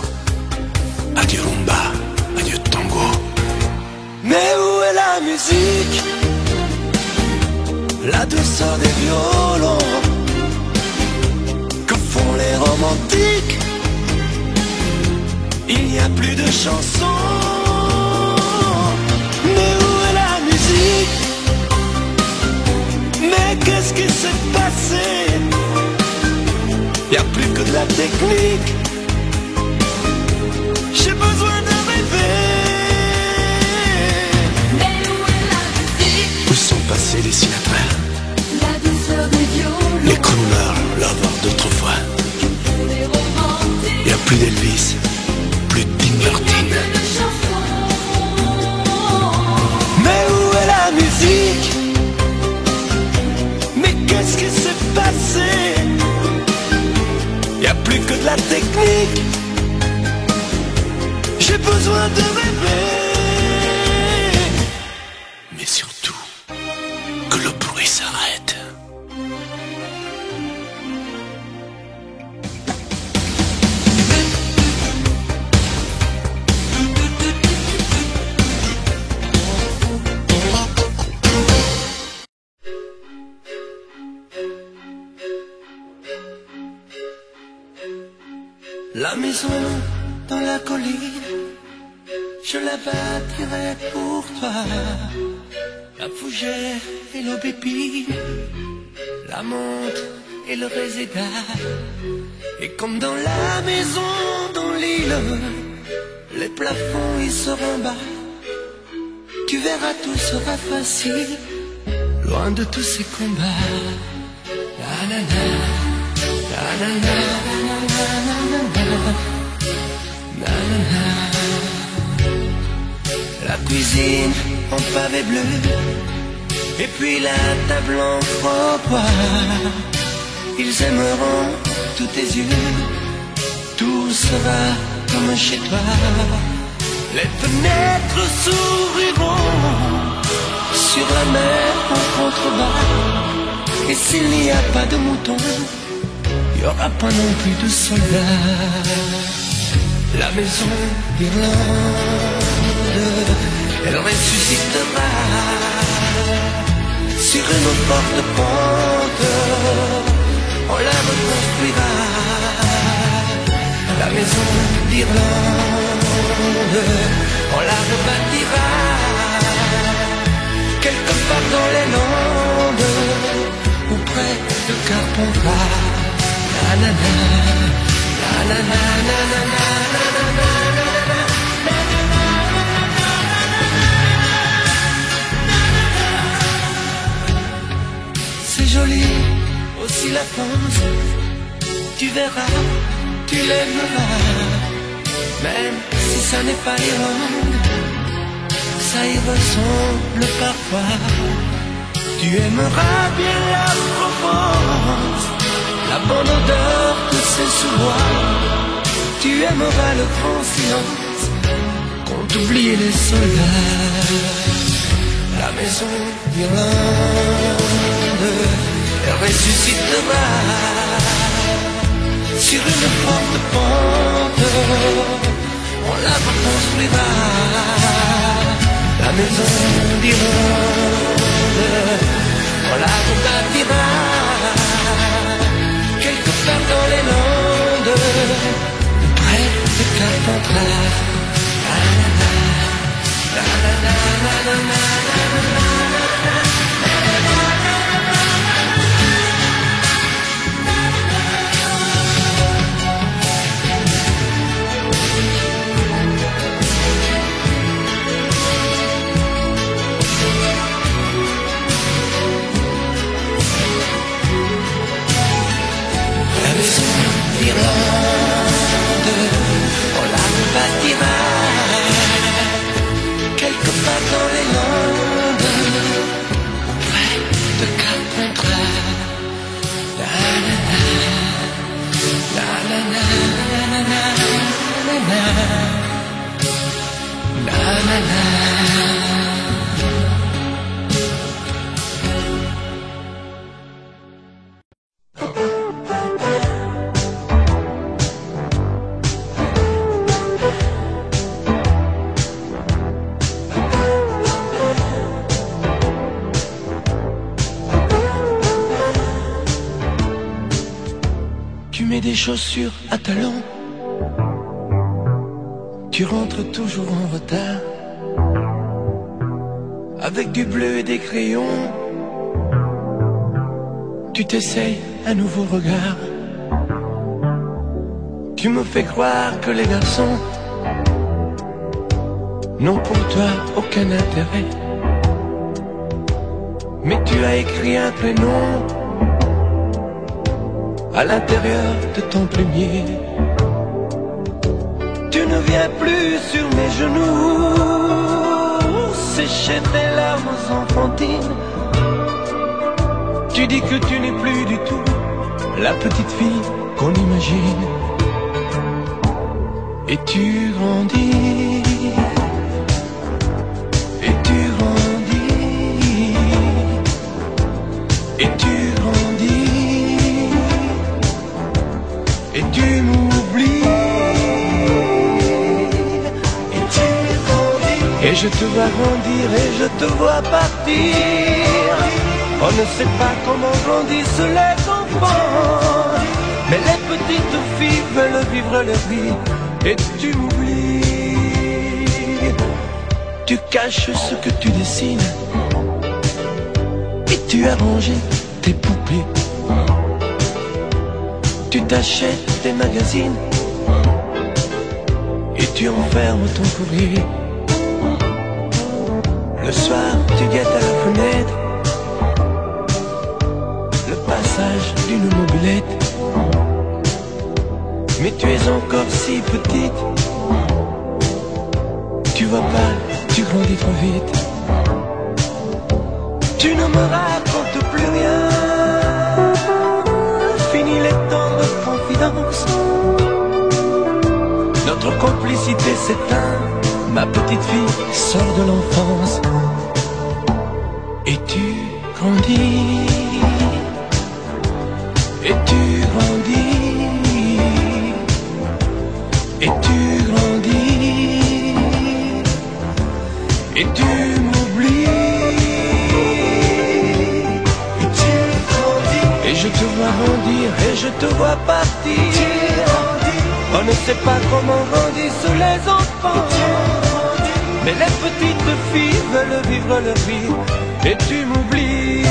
Adieu rumba, adieu tango. Mais où est la musique? La douceur des violons que font les romantiques. Il n'y a plus de chansons. Mais où est la musique? Mais qu'est-ce qui s'est passé? Il n'y a plus que de la technique. J'ai besoin de rêver. Où sont passés les Sinatra, La douceur des violons, les crooners, lovers d'autrefois? les romantiques, Y a plus d'Elvis, plus de Dean Martin. de chansons. Mais où est la musique? Mais qu'est-ce qui s'est passé? Y a plus que de la technique. J'ai besoin de rêver. Mais surtout, que le bruit s'arrête. La maison dans la colline, je la bâtirai pour toi. La fougère et l'aubépine, la menthe et le réséda. Et comme dans la maison, dans l'île, les plafonds ils seront bas. Tu verras, tout sera facile, loin de tous ces combats. La la la, la la la, la la la, la la la. La cuisine en pavé bleu, et puis la table en frambois. Ils aimeront tous tes yeux, tout sera comme chez toi. Les fenêtres s'ouvriront sur la mer en contrebas. Et s'il n'y a pas de moutons, il n'y aura pas non plus de soldats. La maison d'Irlande, elle ressuscitera sur une forte pente. On la reconstruira. La maison d'Irlande, on la rebâtira quelque part dans les Landes ou près de Carpentras. La la la, la la la, la la la, la la la. C'est joli aussi la France, tu verras, tu l'aimeras. Même si ça n'est pas l'Irlande, ça y ressemble parfois. Tu aimeras bien la Provence, la bonne odeur de ses sous-bois. Tu aimeras le grand silence quand t'oublies les soldats. La maison d'Irlande, elle ressuscitera sur une forte pente. On la reconstruira. La maison d'Irlande, on la rebâtira quelque part dans les Landes, près de Carpentras. La la la, la la la, la la la, la la la. On la rebâtira quelque part dans les Landes, près de Carpentras. La la la, la la la, la la la, la la la. Des chaussures à talons, tu rentres toujours en retard, avec du bleu et des crayons, tu t'essayes un nouveau regard. Tu me fais croire que les garçons n'ont pour toi aucun intérêt, mais tu as écrit un prénom à l'intérieur de ton plumier. Tu ne viens plus sur mes genoux sécher tes larmes enfantines. Tu dis que tu n'es plus du tout la petite fille qu'on imagine. Et tu grandis, et tu grandis, et tu grandis, et tu m'oublies, et tu grandis, et je te vois grandir et je te vois partir. On ne sait pas comment grandissent les enfants, mais les petites filles veulent vivre leur vie. Et tu m'oublies, tu caches ce que tu dessines, et tu as rangé tes poupées. Tu t'achètes des magazines et tu enfermes ton courrier. Le soir, tu guettes à la fenêtre le passage d'une mobilette. Mais tu es encore si petite. Tu vois pas, tu grandis trop vite. Tu ne me racontes plus rien. Fini les temps de confidence. Notre complicité s'éteint. Ma petite fille sort de l'enfance. Et tu grandis. Et tu grandis. Et tu grandis. Et tu m'oublies. Et tu grandis. Et je te vois grandir. Et je te vois partir. On ne sait pas comment grandissent les enfants. Mais les petites filles veulent vivre leur vie. Et tu m'oublies.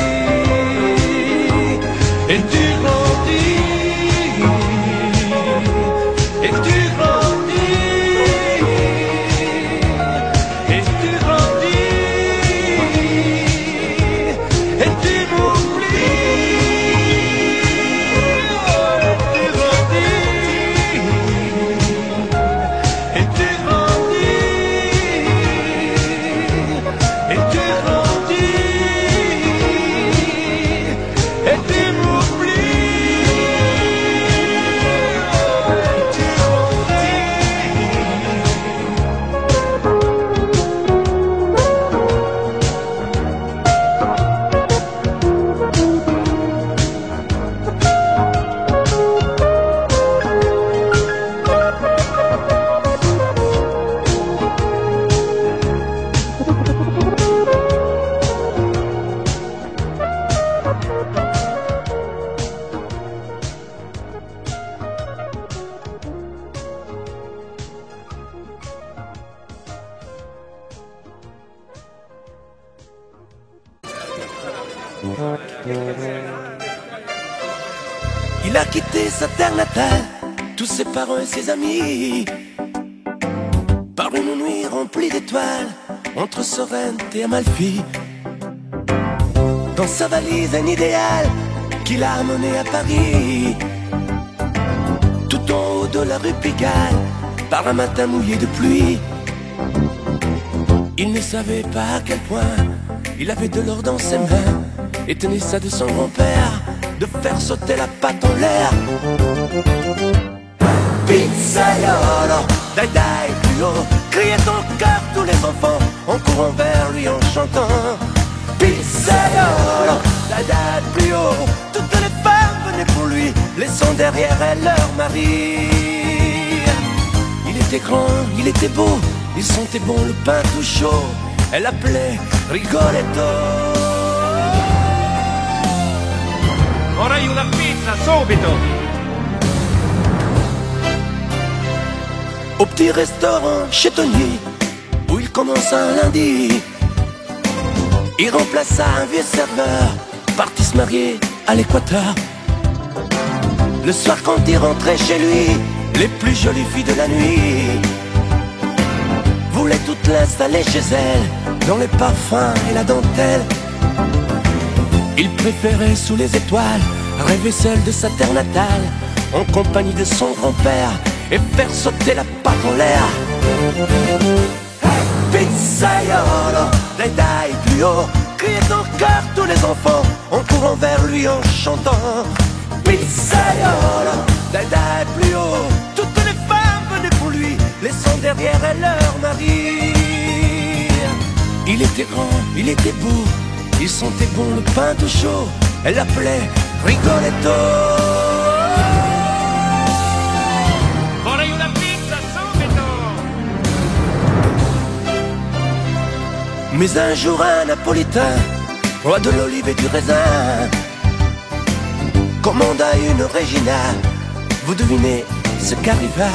Et tu grandis. Et tu grandis. Et tu grandis. Et tu m'oublies. Et tu grandis. Et tu grandis. Et tu grandis. Et tu Il a quitté sa terre natale, tous ses parents et ses amis, par une nuit remplie d'étoiles, entre Sorrente et Amalfi. Dans sa valise un idéal qu'il a amené à Paris, tout en haut de la rue Pigalle, par un matin mouillé de pluie. Il ne savait pas à quel point il avait de l'or dans ses mains, et tenait ça de son grand-père, de faire sauter la patte en l'air. Pizzaiolo, dai dai plus haut, criez ton cœur tous les enfants, en courant vers lui en chantant. Pizzaiolo, dai dai plus haut, toutes les femmes venaient pour lui, laissant derrière elles leur mari. Il était grand, il était beau, il sentait bon le pain tout chaud, elle l'appelait Rigoletto. Vorrei una pizza, subito! Au petit restaurant chez Tony, où il commença un lundi, il remplaça un vieux serveur, parti se marier à l'Équateur. Le soir quand il rentrait chez lui, les plus jolies filles de la nuit voulaient toutes l'installer chez elle, dans les parfums et la dentelle. Il préférait sous les étoiles rêver seul de sa terre natale, en compagnie de son grand-père, et faire sauter la patte en l'air. Pizzaiolo, dai dai plus haut, criez ton cœur tous les enfants, en courant vers lui en chantant. Pizzaiolo, dai dai plus haut, toutes les femmes venaient pour lui, laissant derrière elles leur mari. Il était grand, il était beau, il sentait bon le pain tout chaud, elle l'appelait Rigoletto. Vorrei una pizza, subito! Mais un jour un Napolitain, roi de l'olive et du raisin, commanda une Regina. Vous devinez ce qu'arriva?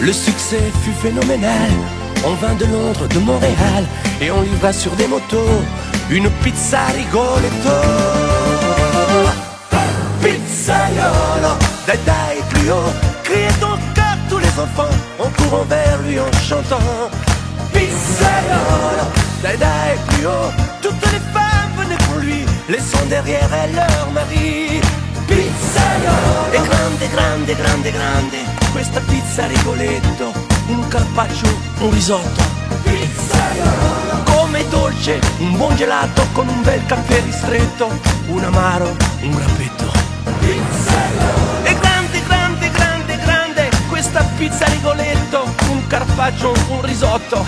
Le succès fut phénoménal. On vint de Londres, de Montréal, et on livra sur des motos une pizza Rigoletto. Pizza Pizzaiolo, dai dai plus haut, criez ton cœur tous les enfants, en courant vers lui en chantant. Pizzaiolo, dai dai plus haut, toutes les femmes venaient pour lui, laissant derrière elles leur mari. Pizzaiolo, e grande, grande, grande, grande, questa pizza Rigoletto, un carpaccio, un risotto. Pizzaiolo, come dolce, un buon gelato con un bel caffè ristretto, un amaro, un grappetto. Pizzaiolo, e grande, grande, grande, grande, questa pizza Rigoletto, un carpaccio, un risotto.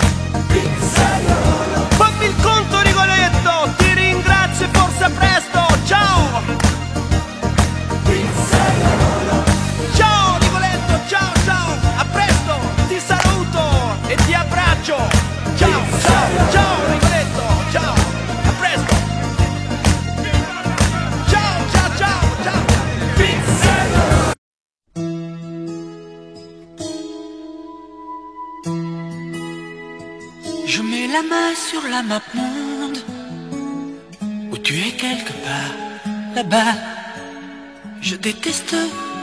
Pizzaiolo, fammi il conto Rigoletto, ti ringrazio e forse a presto, ciao! Ciao Rigoletto, ciao ciao, a presto, ti saluto e ti abbraccio. Ciao, ciao, ciao Rigoletto, ciao, a presto. Ciao, ciao, ciao, ciao. Pizzaiolo. Je mets la main sur la map monde, où tu es quelque part, là-bas. Je déteste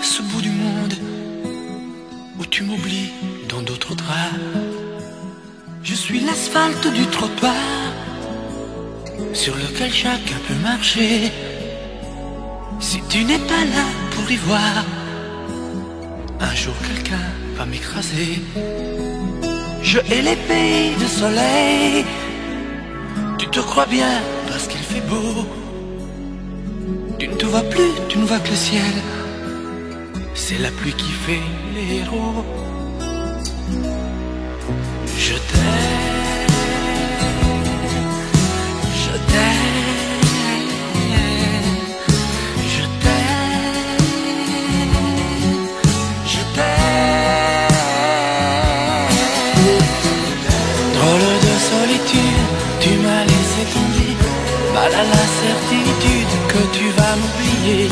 ce bout du monde où tu m'oublies dans d'autres draps. Je suis l'asphalte du trottoir sur lequel chacun peut marcher. Si tu n'es pas là pour y voir, un jour quelqu'un va m'écraser. Je hais les pays de soleil. Tu te crois bien parce qu'il fait beau. Tu ne te vois plus, tu ne vois que le ciel. C'est la pluie qui fait les héros. Je t'aime, je t'aime, je t'aime, je t'aime. Drôle de solitude, tu m'as laissé tomber. Mal à la certitude que tu vas m'oublier.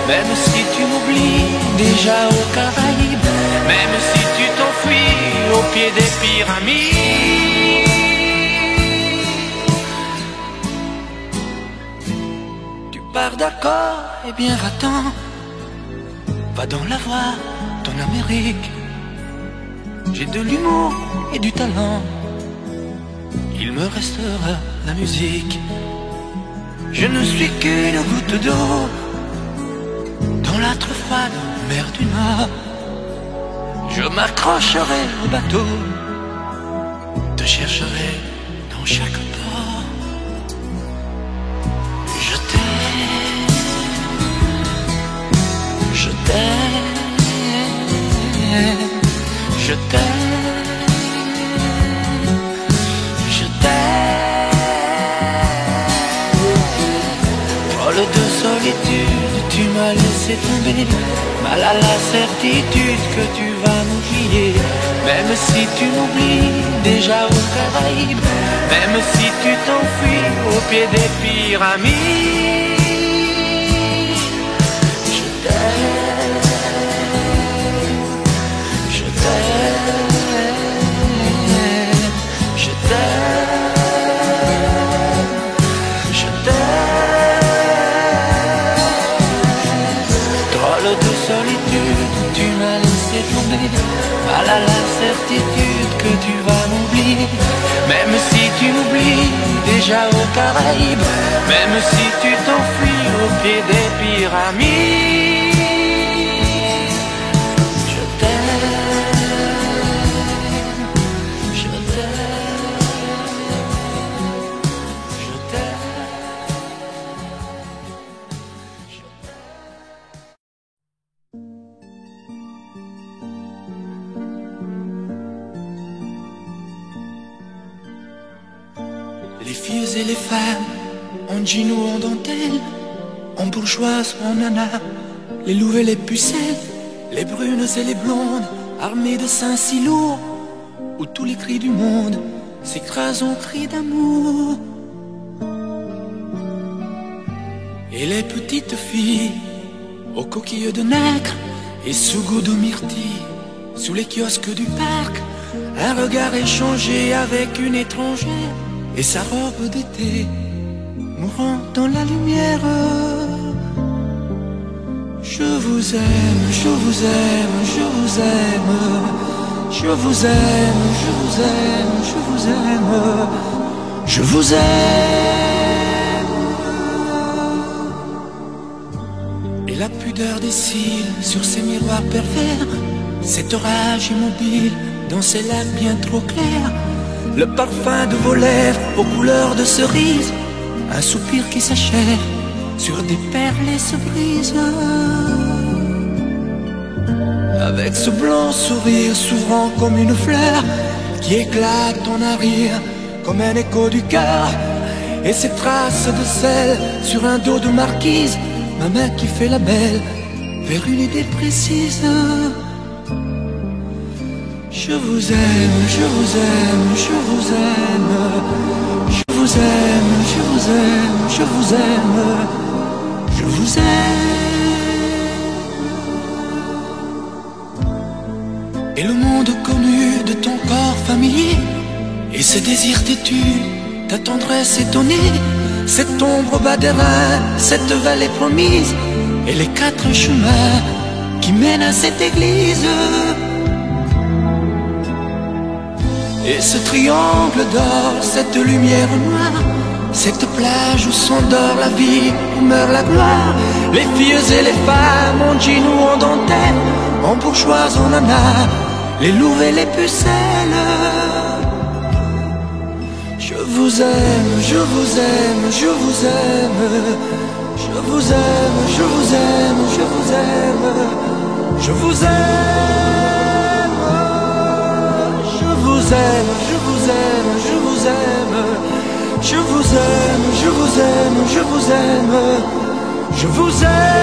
Même si tu m'oublies déjà aux Caraïbes, même si tu t'enfuis au pied des pyramides. Tu pars d'accord, eh bien va-t'en. Va dans la voie, ton Amérique. J'ai de l'humour et du talent. Il me restera la musique. Je ne suis qu'une goutte d'eau dans la trop froide mer du Nord. Je m'accrocherai au bateau, te chercherai dans chaque port. Je t'aime, je t'aime, je t'aime, je t'aime. Drôle de solitude, tu m'as laissé tomber. Mal à la certitude que tu vas m'oublier. Même si tu m'oublies déjà aux Caraïbes, même si tu t'enfuis au pied des pyramides. Je t'aime, je t'aime, je t'aime, je t'aime. Drôle de solitude, tu m'as laissé tomber. Mal à la certitude que tu vas m'oublier. Même si tu m'oublies déjà aux Caraïbes, même si tu t'enfuis au pied des pyramides. Je t'aime, je t'aime, je Les filles et les femmes, en jean ou en dentelle, en bourgeoise ou en nana, les louves et les pucelles, les brunes et les blondes, armées de seins si lourds, où tous les cris du monde s'écrasent en cris d'amour. Et les petites filles, aux coquilles de nacre et sous goût de myrtille, sous les kiosques du parc, un regard échangé avec une étrangère et sa robe d'été mourant dans la lumière. Je vous aime, je vous aime, je vous aime. Je vous aime, je vous aime, je vous aime. Je vous aime. Et la pudeur des cils sur ces miroirs pervers, cet orage immobile dans ces lacs bien trop clairs, le parfum de vos lèvres aux couleurs de cerise, un soupir qui s'achève sur des perles et se brise. Avec ce blanc sourire s'ouvrant comme une fleur qui éclate en un rire comme un écho du cœur, et ces traces de sel sur un dos de marquise, ma main qui fait la belle vers une idée précise. Je vous aime, je vous aime, je vous aime. Je vous aime, je vous aime, je vous aime. Je vous aime. Et le monde connu de ton corps familier, et ce désir têtu, ta tendresse étonnée, cette ombre au bas des reins, cette vallée promise, et les quatre chemins qui mènent à cette église. Et ce triangle d'or, cette lumière noire, cette plage où s'endort la vie, où meurt la gloire, les filles et les femmes en jean ou en dentelle, en bourgeoise, en nana, les louves et les pucelles. Je vous aime, je vous aime, je vous aime. Je vous aime, je vous aime, je vous aime. Je vous aime. Je vous aime, je vous aime, je vous aime. Je vous aime, je vous aime, je vous aime. Je vous aime.